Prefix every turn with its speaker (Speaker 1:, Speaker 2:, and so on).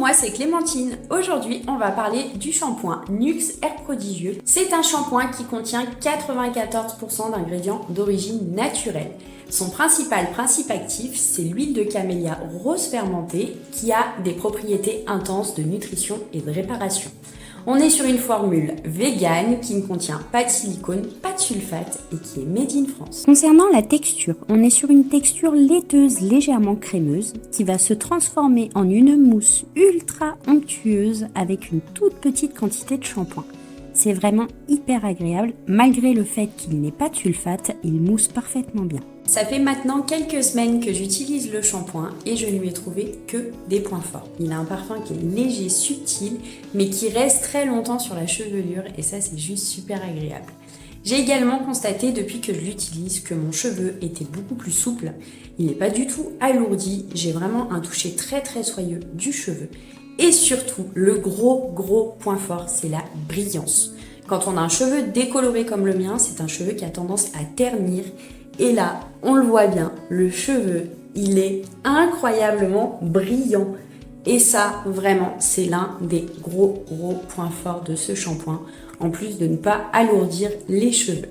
Speaker 1: moi c'est Clémentine. Aujourd'hui, on va parler du shampoing Nuxe Air Prodigieux. C'est un shampoing qui contient 94% d'ingrédients d'origine naturelle. Son principal principe actif, c'est l'huile de camélia rose fermentée qui a des propriétés intenses de nutrition et de réparation. On est sur une formule végane qui ne contient pas de silicone, pas de sulfate et qui est made in France.
Speaker 2: Concernant la texture, on est sur une texture laiteuse légèrement crémeuse qui va se transformer en une mousse ultra onctueuse avec une toute petite quantité de shampoing. C'est vraiment hyper agréable, malgré le fait qu'il n'ait pas de sulfate, il mousse parfaitement bien.
Speaker 1: Ça fait maintenant quelques semaines que j'utilise le shampoing et je ne lui ai trouvé que des points forts. Il a un parfum qui est léger, subtil, mais qui reste très longtemps sur la chevelure et ça c'est juste super agréable. J'ai également constaté depuis que je l'utilise que mon cheveu était beaucoup plus souple. Il n'est pas du tout alourdi, j'ai vraiment un toucher très soyeux du cheveu. Et surtout, le gros point fort, c'est la brillance. Quand on a un cheveu décoloré comme le mien, c'est un cheveu qui a tendance à ternir. Et là, on le voit bien, le cheveu, il est incroyablement brillant. Et ça, vraiment, c'est l'un des gros points forts de ce shampoing, en plus de ne pas alourdir les cheveux.